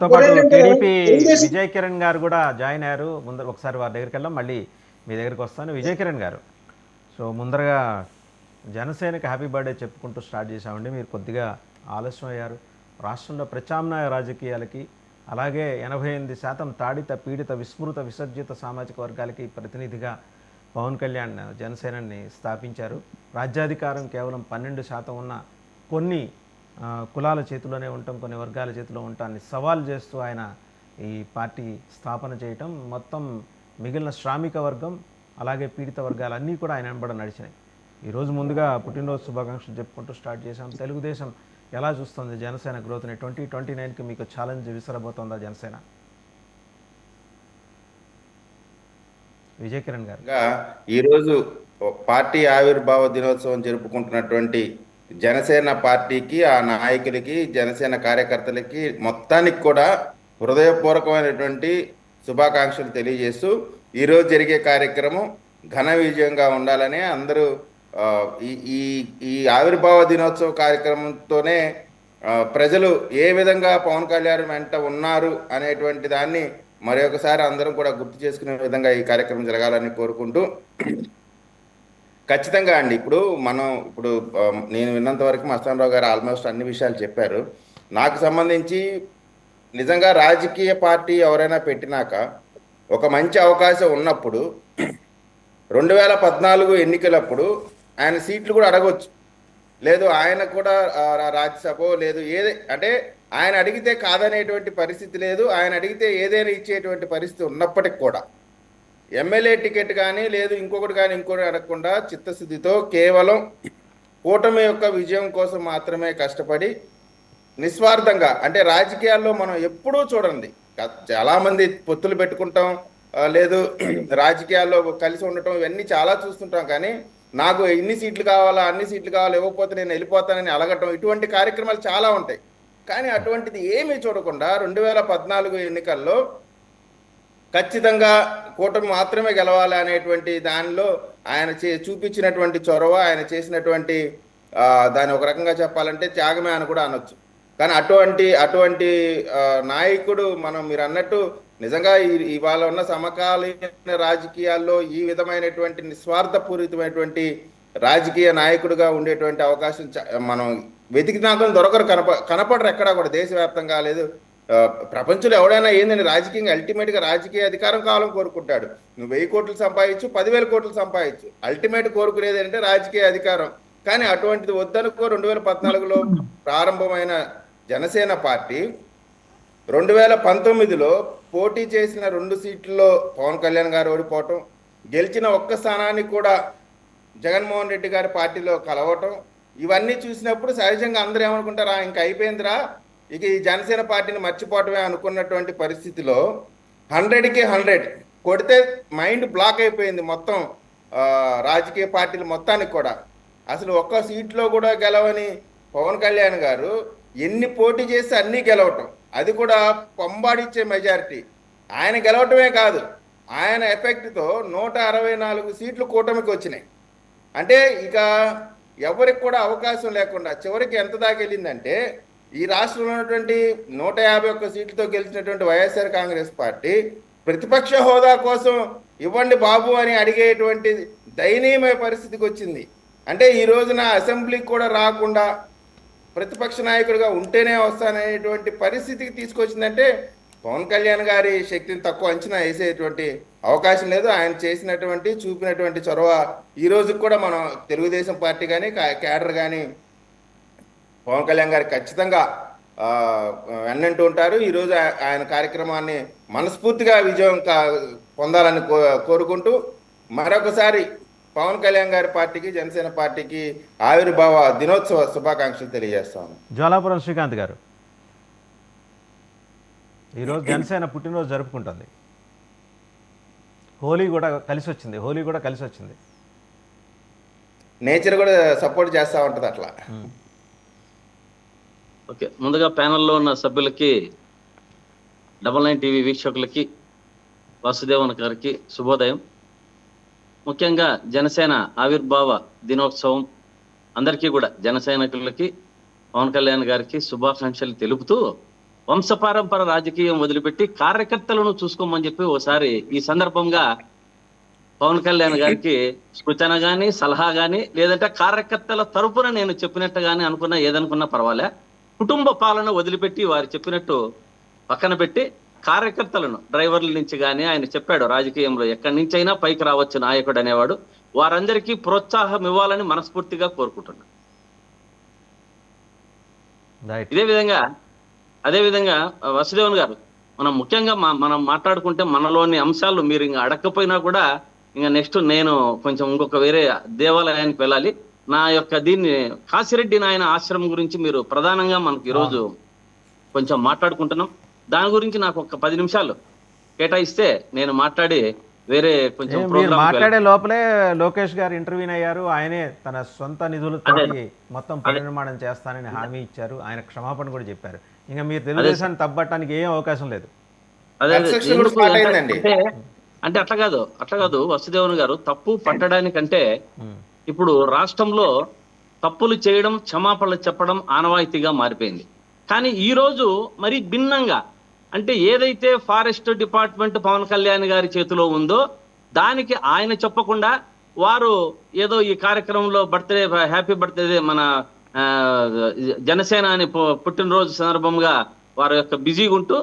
తో పాటు ఇంకోటేంటంటే టీడీపీ తెలుగుదేశం విజయ్ కిరణ్ గారు కూడా జాయిన్ అయ్యారు. ముందర ఒకసారి వారి దగ్గరికి వెళ్దాం, మళ్ళీ మీ దగ్గరికి వస్తాను. విజయ్ కిరణ్ గారు, సో ముందరగా జనసేనకి హ్యాపీ బర్త్డే చెప్పుకుంటూ స్టార్ట్ చేశామండి. మీరు కొద్దిగా ఆలస్యం అయ్యారు. రాష్ట్రంలో ప్రత్యామ్నాయ రాజకీయాలకి, అలాగే 88% తాడిత పీడిత విస్మృత విసర్జిత సామాజిక వర్గాలకి ప్రతినిధిగా పవన్ కళ్యాణ్ జనసేనని స్థాపించారు. రాజ్యాధికారం కేవలం 12% ఉన్న కొన్ని కులాల చేతిలోనే ఉండటం, కొన్ని వర్గాల చేతిలో ఉండటాన్ని సవాల్ చేస్తూ ఆయన ఈ పార్టీ స్థాపన చేయటం, మొత్తం మిగిలిన శ్రామిక వర్గం అలాగే పీడిత వర్గాలు అన్నీ కూడా ఆయన వెంబడ నడిచినాయి. ఈరోజు ముందుగా పుట్టినరోజు శుభాకాంక్షలు చెప్పుకుంటూ స్టార్ట్ చేశాం. తెలుగుదేశం ఎలా చూస్తుంది జనసేన గ్రోత్ని? 2029కి మీకు ఛాలెంజ్ విసరబోతోందా జనసేన? విజయ్ కిరణ్ గారు. ఈరోజు పార్టీ ఆవిర్భావ దినోత్సవం జరుపుకుంటున్నటువంటి జనసేన పార్టీకి, ఆ నాయకులకి, జనసేన కార్యకర్తలకి మొత్తానికి కూడా హృదయపూర్వకమైనటువంటి శుభాకాంక్షలు తెలియజేస్తూ ఈరోజు జరిగే కార్యక్రమం ఘన విజయంగా ఉండాలని అందరూ ఈ ఈ ఈ ఆవిర్భావ దినోత్సవ కార్యక్రమంతోనే ప్రజలు ఏ విధంగా పవన్ కళ్యాణ్ వెంట ఉన్నారు అనేటువంటి దాన్ని మరొకసారి అందరం కూడా గుర్తు చేసుకునే విధంగా ఈ కార్యక్రమం జరగాలని కోరుకుంటూ, ఖచ్చితంగా అండి ఇప్పుడు నేను విన్నంత వరకు మస్తానరావు గారు ఆల్మోస్ట్ అన్ని విషయాలు చెప్పారు. నాకు సంబంధించి నిజంగా రాజకీయ పార్టీ ఎవరైనా పెట్టినాక ఒక మంచి అవకాశం ఉన్నప్పుడు 2014 ఎన్నికలప్పుడు ఆయన సీట్లు కూడా అడగవచ్చు, లేదు ఆయన కూడా రాజ్యసభ లేదు ఏది అంటే ఆయన అడిగితే కాదనేటువంటి పరిస్థితి లేదు, ఆయన అడిగితే ఏదైనా ఇచ్చేటువంటి పరిస్థితి ఉన్నప్పటికి కూడా ఎమ్మెల్యే టికెట్ కానీ లేదు ఇంకొకటి కానీ ఇంకొకటి అడగకుండా చిత్తశుద్ధితో కేవలం కూటమి యొక్క విజయం కోసం మాత్రమే కష్టపడి నిస్వార్థంగా, అంటే రాజకీయాల్లో మనం ఎప్పుడూ చూడండి, చాలామంది పొత్తులు పెట్టుకుంటాం, లేదు రాజకీయాల్లో కలిసి ఉండటం, ఇవన్నీ చాలా చూస్తుంటాం. కానీ నాకు ఇన్ని సీట్లు కావాలా, అన్ని సీట్లు కావాలా, ఇవ్వకపోతే నేను వెళ్ళిపోతానని అలగటం, ఇటువంటి కార్యక్రమాలు చాలా ఉంటాయి. కానీ అటువంటిది ఏమీ చూడకుండా 2014 ఎన్నికల్లో ఖచ్చితంగా కూటమి మాత్రమే గెలవాలి అనేటువంటి దానిలో ఆయన చూపించినటువంటి చొరవ, ఆయన చేసినటువంటి దాని ఒక రకంగా చెప్పాలంటే త్యాగమే అని కూడా అనొచ్చు. కానీ అటువంటి నాయకుడు మీరు అన్నట్టు నిజంగా ఇవాళ ఉన్న సమకాలీన రాజకీయాల్లో ఈ విధమైనటువంటి నిస్వార్థపూరితమైనటువంటి రాజకీయ నాయకుడిగా ఉండేటువంటి అవకాశం మనం వెతికినాక దొరకరు, కనపడరు ఎక్కడా కూడా, దేశవ్యాప్తంగా లేదు ప్రపంచంలో. ఎవడైనా ఏందని రాజకీయంగా అల్టిమేట్గా రాజకీయ అధికారం కావాలని కోరుకుంటాడు. నువ్వు 1000 కోట్లు సంపాదించు, 10,000 కోట్లు సంపాదించు, అల్టిమేట్ కోరుకునేది అంటే రాజకీయ అధికారం. కానీ అటువంటిది వద్దనుకో 2014లో ప్రారంభమైన జనసేన పార్టీ 2019లో పోటీ చేసిన 2 సీట్లలో పవన్ కళ్యాణ్ గారు ఓడిపోవటం, గెలిచిన ఒక్క స్థానానికి కూడా జగన్మోహన్ రెడ్డి గారి పార్టీలో కలవటం, ఇవన్నీ చూసినప్పుడు సహజంగా అందరూ ఏమనుకుంటారా, ఇంక అయిపోయిందిరా, ఇక ఈ జనసేన పార్టీని మర్చిపోవటమే అనుకున్నటువంటి పరిస్థితిలో 100కి 100 కొడితే మైండ్ బ్లాక్ అయిపోయింది మొత్తం రాజకీయ పార్టీలు మొత్తానికి కూడా. అసలు ఒక్క సీట్లో కూడా గెలవని పవన్ కళ్యాణ్ గారు ఎన్ని పోటీ చేస్తే అన్నీ గెలవటం, అది కూడా పంబాడిచ్చే మెజారిటీ. ఆయన గెలవటమే కాదు, ఆయన ఎఫెక్ట్తో 164 సీట్లు కూటమికి వచ్చినాయి. అంటే ఇక ఎవరికి కూడా అవకాశం లేకుండా చివరికి ఎంత దాకా వెళ్ళిందంటే, ఈ రాష్ట్రంలో ఉన్నటువంటి 151 సీట్లతో గెలిచినటువంటి వైఎస్ఆర్ కాంగ్రెస్ పార్టీ ప్రతిపక్ష హోదా కోసం ఇవ్వండి బాబు అని అడిగేటువంటి దయనీయమైన పరిస్థితికి వచ్చింది. అంటే ఈ రోజున అసెంబ్లీకి కూడా రాకుండా ప్రతిపక్ష నాయకుడిగా ఉంటేనే వస్తాననేటువంటి పరిస్థితికి తీసుకొచ్చిందంటే పవన్ కళ్యాణ్ గారి శక్తిని తక్కువ అంచనా వేసేటువంటి అవకాశం లేదు. ఆయన చేసినటువంటి చూపినటువంటి చొరవ ఈ రోజుకి కూడా మనం తెలుగుదేశం పార్టీ కానీ క్యాడర్ కానీ పవన్ కళ్యాణ్ గారికి ఖచ్చితంగా వెన్నంటూ ఉంటారు. ఈరోజు ఆయన కార్యక్రమాన్ని మనస్ఫూర్తిగా విజయం పొందాలని కోరుకుంటూ మరొకసారి పవన్ కళ్యాణ్ గారి పార్టీకి, జనసేన పార్టీకి ఆవిర్భావ దినోత్సవ శుభాకాంక్షలు తెలియజేస్తాను. జ్వాలాపురం శ్రీకాంత్ గారు, ఈరోజు జనసేన పుట్టినరోజు జరుపుకుంటుంది. హోలీ కూడా కలిసి వచ్చింది. నేచర్ కూడా సపోర్ట్ చేస్తూ ఉంటుంది అట్లా. ఓకే, ముందుగా ప్యానెల్లో ఉన్న సభ్యులకి, 99 టీవీ వీక్షకులకి, వాసుదేవన్ గారికి శుభోదయం. ముఖ్యంగా జనసేన ఆవిర్భావ దినోత్సవం అందరికీ కూడా, జన సైనికులకి, పవన్ కళ్యాణ్ గారికి శుభాకాంక్షలు తెలుపుతూ వంశపారంపర రాజకీయం వదిలిపెట్టి కార్యకర్తలను చూసుకోమని చెప్పి ఓసారి ఈ సందర్భంగా పవన్ కళ్యాణ్ గారికి సూచన గాని సలహా గాని లేదంటే కార్యకర్తల తరపున నేను చెప్పినట్టు గాని అనుకున్నా ఏదనుకున్నా పర్వాలే, కుటుంబ పాలన వదిలిపెట్టి వారు చెప్పినట్టు పక్కన పెట్టి కార్యకర్తలను డ్రైవర్ల నుంచి కానీ ఆయన చెప్పాడు రాజకీయంలో ఎక్కడి నుంచి అయినా పైకి రావచ్చు నాయకుడు అనేవాడు, వారందరికీ ప్రోత్సాహం ఇవ్వాలని మనస్ఫూర్తిగా కోరుకుంటున్నాను. రైట్. అదే విధంగా వసుదేవన్ గారు, మనం ముఖ్యంగా మనం మాట్లాడుకుంటే మనలోని అంశాలు మీరు ఇంకా అడగకపోయినా కూడా ఇంకా నెక్స్ట్ నేను కొంచెం ఇంకొక వేరే దేవాలయానికి వెళ్ళాలి. నా యొక్క దీన్ని కాశిరెడ్డి నాయన ఆశ్రమం గురించి మీరు ప్రధానంగా మనకు ఈరోజు కొంచెం మాట్లాడుకుంటున్నాం. దాని గురించి నాకు ఒక 10 నిమిషాలు కేటాయిస్తే నేను మాట్లాడి వేరే కొంచెం మీరు ప్రోగ్రామ్ మాట్లాడే లోపలే లోకేష్ గారు ఇంటర్వ్యూని అయ్యారు. ఆయనే తన సొంత నిధులతో మొత్తం పునర్నిర్మాణం చేస్తానని హామీ ఇచ్చారు. ఆయన క్షమాపణ కూడా చెప్పారు. ఇంకా మీరు తెలుగుదేశాన్ని తప్పట్టడానికి ఏం అవకాశం లేదు. Construction కూడా ఎందుకు start అయిందండి. అంటే అట్లా కాదు వసుదేవన్ గారు, తప్పు పట్టడానికంటే ఇప్పుడు రాష్ట్రంలో తప్పులు చేయడం క్షమాపణలు చెప్పడం ఆనవాయితీగా మారిపోయింది. కానీ ఈ రోజు మరి భిన్నంగా, అంటే ఏదైతే ఫారెస్ట్ డిపార్ట్మెంట్ పవన్ కళ్యాణ్ గారి చేతిలో ఉందో దానికి ఆయన చెప్పకుండా వారు ఏదో ఈ కార్యక్రమంలో బర్త్డే హ్యాపీ బర్త్డే మన జనసేన అని పుట్టినరోజు సందర్భంగా వారి యొక్క బిజీగా ఉంటూ